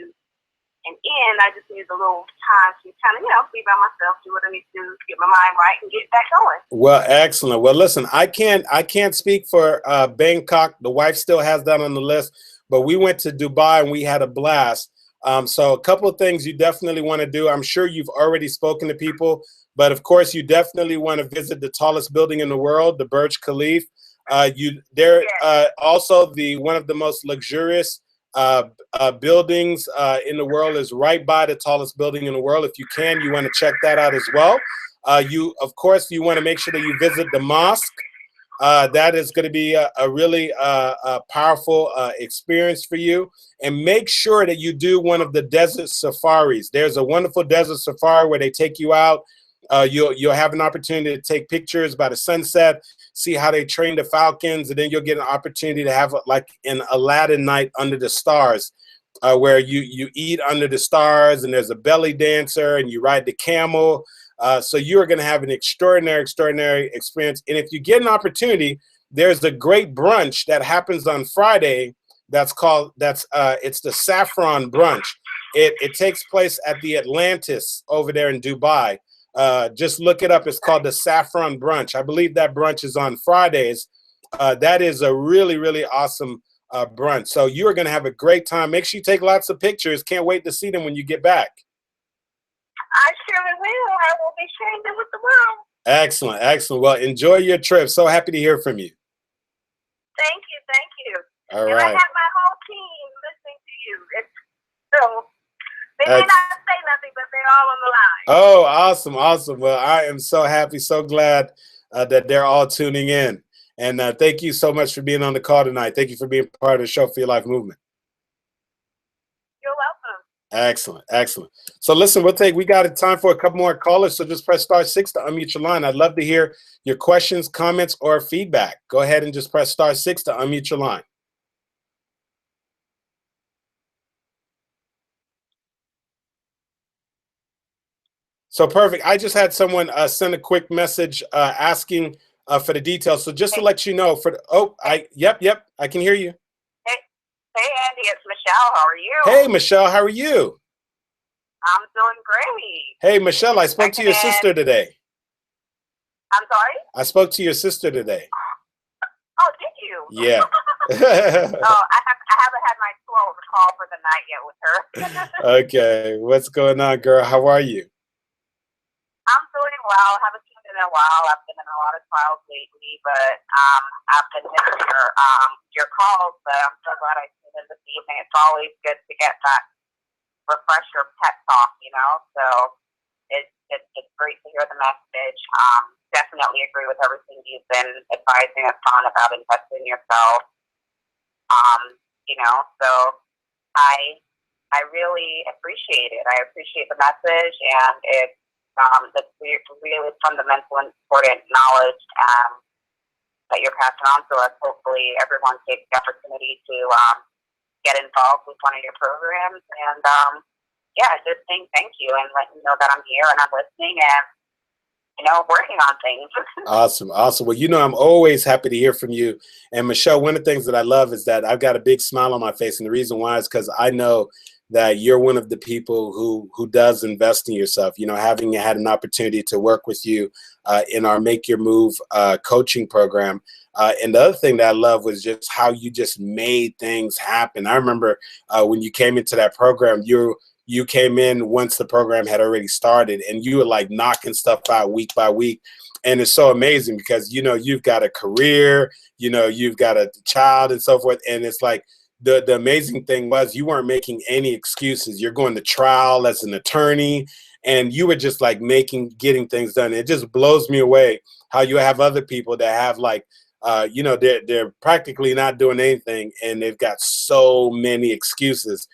Speaker 2: an end, I just need a little time to kind of, be by myself, do what I need to do, get my mind right, and get back going.
Speaker 1: Well, excellent. Well, listen, I can't speak for Bangkok. The wife still has that on the list, but we went to Dubai and we had a blast. So a couple of things you definitely want to do. I'm sure you've already spoken to people, but of course you definitely want to visit the tallest building in the world, the Burj Khalifa. Also one of the most luxurious buildings in the world is right by the tallest building in the world. If you can, you want to check that out as well. You want to make sure that you visit the mosque. That is going to be a really powerful experience for you. And make sure that you do one of the desert safaris. There's a wonderful desert safari where they take you out. You'll have an opportunity to take pictures by the sunset, see how they train the falcons, and then you'll get an opportunity to have like an Aladdin night under the stars, where you eat under the stars, and there's a belly dancer, and you ride the camel. So you are going to have an extraordinary experience. And if you get an opportunity, there's a great brunch that happens on Friday. It's the Saffron Brunch. It takes place at the Atlantis over there in Dubai. Just look it up. It's called the Saffron Brunch. I believe that brunch is on Fridays. That is a really awesome brunch. So you are going to have a great time. Make sure you take lots of pictures. Can't wait to see them when you get back.
Speaker 2: I surely will. I will be sharing them with the world.
Speaker 1: Excellent. Well, enjoy your trip. So happy to hear from you.
Speaker 2: Thank you.
Speaker 1: All
Speaker 2: and
Speaker 1: right.
Speaker 2: I have my whole team listening to you. So they may not say nothing, but they're all on the line.
Speaker 1: Oh, awesome. Well, I am so happy, so glad that they're all tuning in. And thank you so much for being on the call tonight. Thank you for being part of the Show for Your Life movement.
Speaker 2: You're welcome.
Speaker 1: Excellent. So listen, we got time for a couple more callers. So just press *6 to unmute your line. I'd love to hear your questions, comments, or feedback. Go ahead and just press *6 to unmute your line. So perfect. I just had someone send a quick message asking for the details. So just to let you know, yep, I can hear you.
Speaker 2: Hey, Andy, it's Michelle. How are you?
Speaker 1: Hey, Michelle, how are you?
Speaker 2: I'm doing great.
Speaker 1: Hey, Michelle, I spoke to your sister today.
Speaker 2: I'm sorry?
Speaker 1: I spoke to your sister today.
Speaker 2: Oh, did you?
Speaker 1: Yeah.
Speaker 2: I haven't had my 12 call for the night yet with her.
Speaker 1: Okay. What's going on, girl? How are you?
Speaker 2: I'm doing well. Haven't seen it in a while. I've been in a lot of trials lately, but I've been missing your calls, but I'm so glad I tuned in this evening. It's always good to get that refresher pep talk, so it's great to hear the message. Definitely agree with everything you've been advising us on about investing in yourself. So I really appreciate it. I appreciate the message, and it's really fundamental and important knowledge that you're passing on to us. Hopefully everyone takes the opportunity to get involved with one of your programs, and just saying thank you and letting you know that I'm here and I'm listening and working on things.
Speaker 1: Awesome. Well, I'm always happy to hear from you. And Michelle, one of the things that I love is that I've got a big smile on my face, and the reason why is because I know that you're one of the people who does invest in yourself. You know, having had an opportunity to work with you in our Make Your Move coaching program. And the other thing that I love was just how you just made things happen. I remember when you came into that program, you came in once the program had already started, and you were like knocking stuff out week by week. And it's so amazing because, you know, you've got a career, you know, you've got a child and so forth. And it's like the amazing thing was you weren't making any excuses. You're going to trial as an attorney, and you were just like getting things done. It just blows me away how you have other people that have like, you know, they're practically not doing anything, and they've got so many excuses,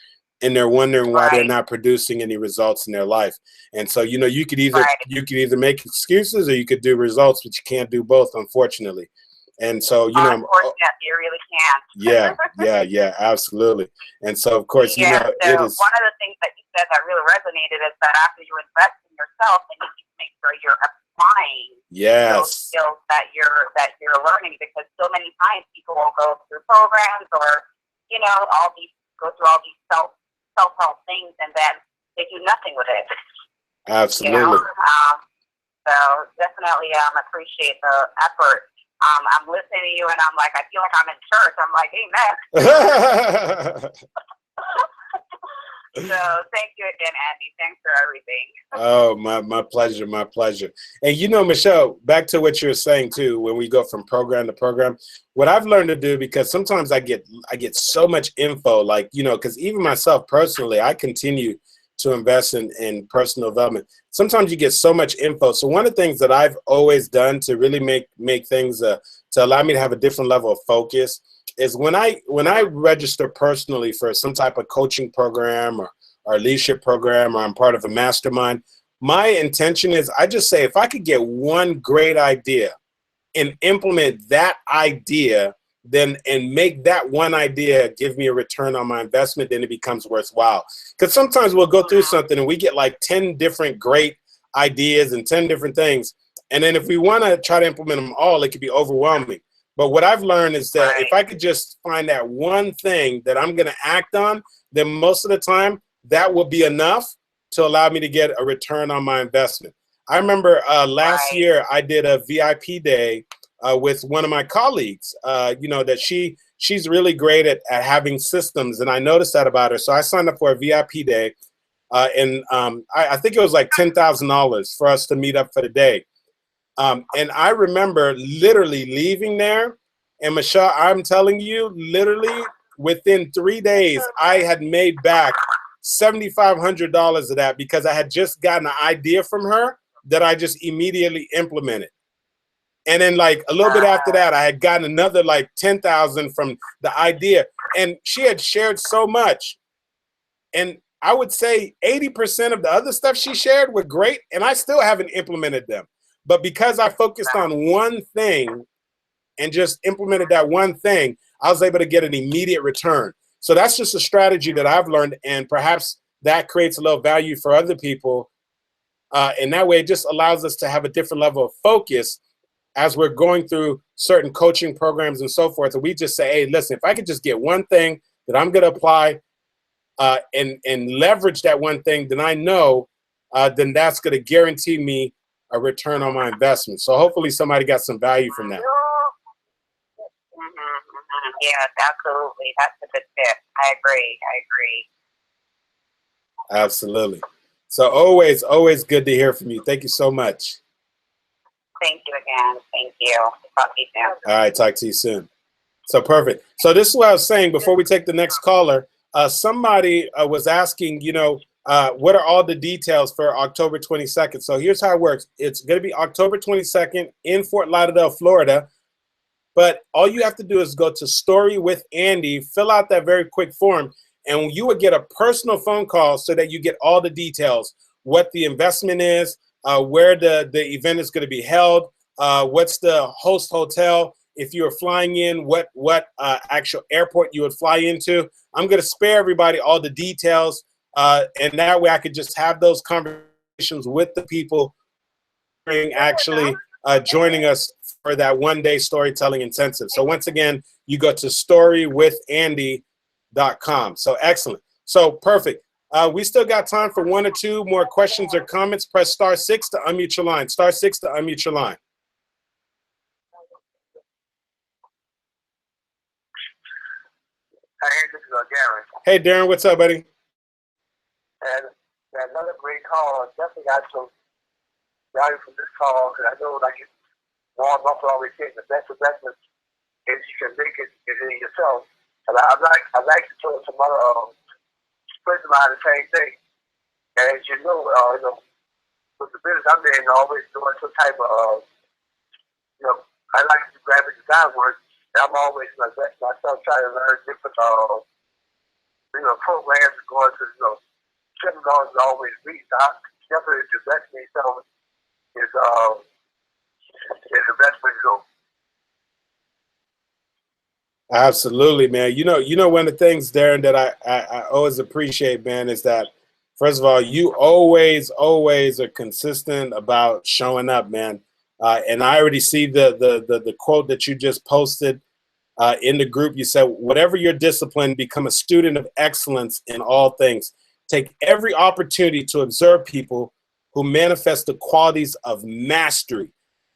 Speaker 1: and they're wondering why they're not producing any results in their life. And so, you know, you could either make excuses or you could do results, but you can't do both, unfortunately. And so, you know,
Speaker 2: unfortunately, you really can't.
Speaker 1: yeah, absolutely. And so, of course, you know,
Speaker 2: so
Speaker 1: it is
Speaker 2: one of the things that you said that really resonated is that after you invest in yourself, then you need to make sure you're applying those skills that you're learning, because so many times people will go through programs or, you know, go through all these self-help things, and then they do nothing with it.
Speaker 1: Absolutely.
Speaker 2: You know? So definitely appreciate the effort. I'm listening to you, and I'm like, I feel like I'm in church. I'm like, amen. So thank you again, Andy. Thanks for everything.
Speaker 1: Oh, my pleasure, my pleasure. And you know, Michelle, back to what you're saying too, when we go from program to program, what I've learned to do, because sometimes I get so much info, like, you know, because even myself personally, I continue to invest in personal development. Sometimes you get so much info. So one of the things that I've always done to really make things to allow me to have a different level of focus is when I register personally for some type of coaching program or leadership program, or I'm part of a mastermind, my intention is I just say, if I could get one great idea and implement that idea, then and make that one idea give me a return on my investment, then it becomes worthwhile. Because sometimes we'll go through something and we get like 10 different great ideas and 10 different things. And then if we want to try to implement them all, it could be overwhelming. But what I've learned is that if I could just find that one thing that I'm going to act on, then most of the time that will be enough to allow me to get a return on my investment. I remember last year I did a VIP day with one of my colleagues, you know, that she's really great at having systems, and I noticed that about her. So I signed up for a VIP day, and I think it was like $10,000 for us to meet up for the day. And I remember literally leaving there, and Michelle, I'm telling you, literally within 3 days, I had made back $7,500 of that, because I had just gotten an idea from her that I just immediately implemented. And then like a little bit after that, I had gotten another like 10,000 from the idea, and she had shared so much. And I would say 80% of the other stuff she shared were great, and I still haven't implemented them. But because I focused on one thing and just implemented that one thing, I was able to get an immediate return. So that's just a strategy that I've learned, and perhaps that creates a little value for other people. And that way it just allows us to have a different level of focus as we're going through certain coaching programs and so forth. And we just say, hey, listen, if I could just get one thing that I'm going to apply and leverage that one thing, then I know then that's going to guarantee me a return on my investment. So hopefully somebody got some value from that.
Speaker 2: Yes, absolutely. That's a good tip. I agree.
Speaker 1: Absolutely. So always good to hear from you. Thank you so much.
Speaker 2: Thank you again. Thank you. Talk to you soon.
Speaker 1: All right, talk to you soon. So perfect. So this is what I was saying before we take the next caller. Somebody was asking, you know, what are all the details for October 22nd? So here's how it works. It's going to be October 22nd in Fort Lauderdale, Florida. But all you have to do is go to Story with Andy, fill out that very quick form, and you would get a personal phone call so that you get all the details, what the investment is, where the event is going to be held, what's the host hotel, if you're flying in, what actual airport you would fly into. I'm going to spare everybody all the details, and that way I could just have those conversations with the people actually joining us for that one-day storytelling intensive. So once again, you go to storywithandy.com. So excellent. So perfect. We still got time for 1 or 2 more questions or comments. Press *6 to unmute your line. *6 to unmute your line.
Speaker 3: Hey, this is Darren.
Speaker 1: Hey, Darren, what's up, buddy?
Speaker 3: And another great call. I definitely got some value from this call because I know, like Warren Buffett always says, the best investment is you can make it is in yourself. And I'd like to tell some other friends of mine the same thing. And as you know, with the business I'm in, always doing some type of, I like to do graphic design work. And I'm always myself trying to learn different, programs and going to, seminars and always read. So I definitely invest in myself is the best way to go.
Speaker 1: Absolutely, man. You know, one of the things, Darren, that I always appreciate, man, is that, first of all, you always are consistent about showing up, man. And I already see the quote that you just posted in the group. You said, whatever your discipline, become a student of excellence in all things. Take every opportunity to observe people who manifest the qualities of mastery.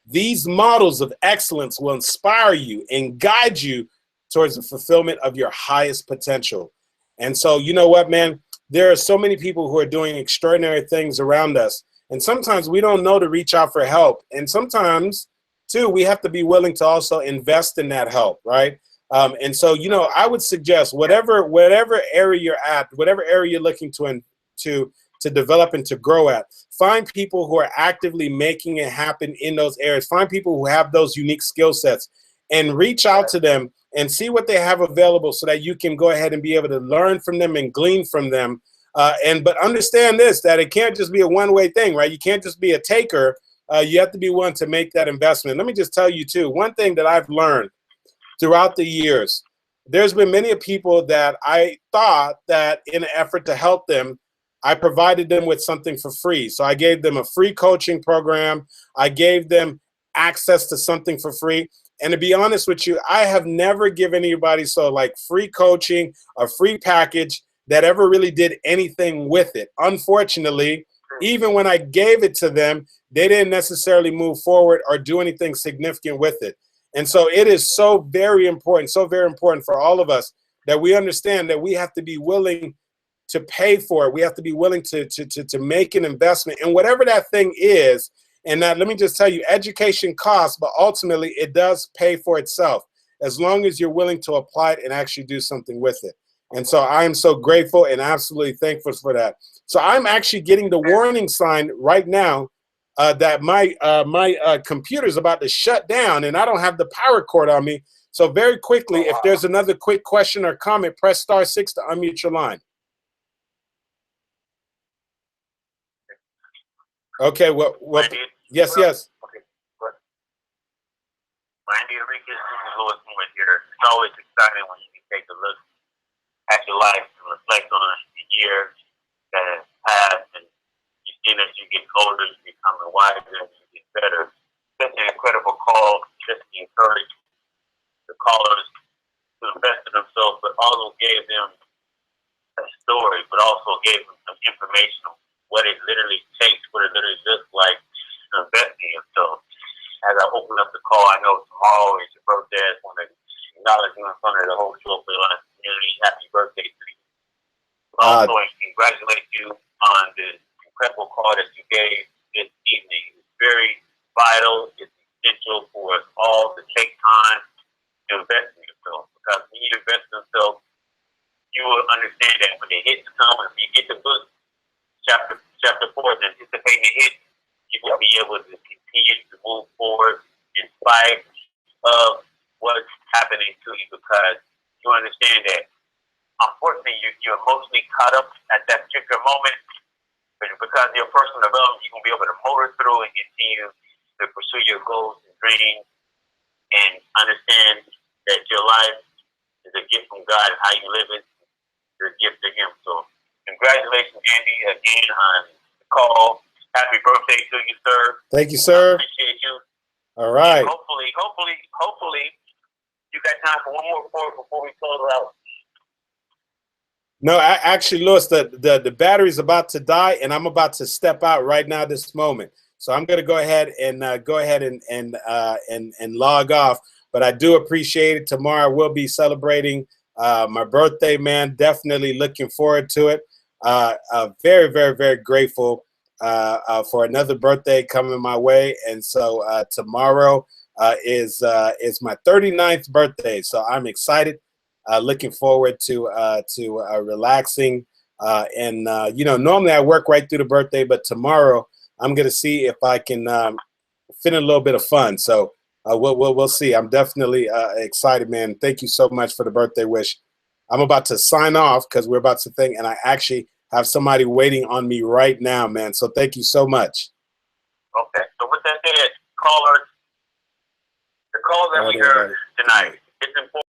Speaker 1: These models of excellence will inspire you and guide you towards the fulfillment of your highest potential. And so, you know what, man? There are so many people who are doing extraordinary things around us. And sometimes we don't know to reach out for help. And sometimes, too, we have to be willing to also invest in that help, right? And so, I would suggest whatever area you're at, whatever area you're looking to develop and to grow at, find people who are actively making it happen in those areas. Find people who have those unique skill sets and reach out to them and see what they have available so that you can go ahead and be able to learn from them and glean from them. But understand this, that it can't just be a one-way thing, right? You can't just be a taker. You have to be willing to make that investment. Let me just tell you, too, one thing that I've learned throughout the years, there's been many people that I thought that in an effort to help them, I provided them with something for free. So I gave them a free coaching program. I gave them access to something for free. And to be honest with you, I have never given anybody free coaching, a free package that ever really did anything with it. Unfortunately, even when I gave it to them, they didn't necessarily move forward or do anything significant with it. And so it is so very important for all of us that we understand that we have to be willing to pay for it. We have to be willing to make an investment in whatever that thing is. And that, let me just tell you, education costs, but ultimately it does pay for itself as long as you're willing to apply it and actually do something with it. And so I am so grateful and absolutely thankful for that. So I'm actually getting the warning sign right now that my computer is about to shut down and I don't have the power cord on me. So very quickly, if there's another quick question or comment, press *6 to unmute your line. Okay, well yes.
Speaker 3: Okay, good.
Speaker 4: Andy Henriquez, this is Louis Moore here. It's always exciting when you can take a look at your life and reflect on the year that has passed, and you see that you get older, you become wiser, and you get better. Such an incredible call, just to encourage the callers to invest in themselves, but also gave them a story, but also gave them some information on what it literally takes, what it literally looks like to invest in yourself. As I open up the call, I know tomorrow is your birthday. I just want to acknowledge you in front of the whole show for the community. Happy birthday to you. Also, congratulate you on the incredible call that you gave this evening. It's very vital. It's essential for us all to take time to invest in yourself. Because when you invest in yourself, you will understand that when the hits come, if you get the book, chapter 4 is anticipating the hit, you will be able to continue to move forward in spite of what's happening to you, because you understand that unfortunately you're emotionally caught up at that particular moment, but because of your personal development, you're going to be able to motor through and continue to pursue your goals and dreams and understand that your life is a gift from God, and how you live it is a gift to Him. So congratulations, Andy, again on the call. Happy birthday to you, sir.
Speaker 1: Thank you, sir.
Speaker 4: I appreciate you.
Speaker 1: All right.
Speaker 4: And hopefully, you got time for one more report before we close out.
Speaker 1: No, actually, Louis, the battery's about to die, and I'm about to step out right now this moment. So I'm going to go ahead and log off. But I do appreciate it. Tomorrow we'll be celebrating my birthday, man. Definitely looking forward to it. Very, very, very grateful for another birthday coming my way. And so tomorrow is my 39th birthday. So I'm excited. Looking forward to relaxing. Normally I work right through the birthday, but tomorrow I'm going to see if I can fit in a little bit of fun. So we'll see. I'm definitely excited, man. Thank you so much for the birthday wish. I'm about to sign off because we're about to think, and I actually have somebody waiting on me right now, man. So thank you so much.
Speaker 4: Okay. So with that said, the call that we heard tonight, it's important.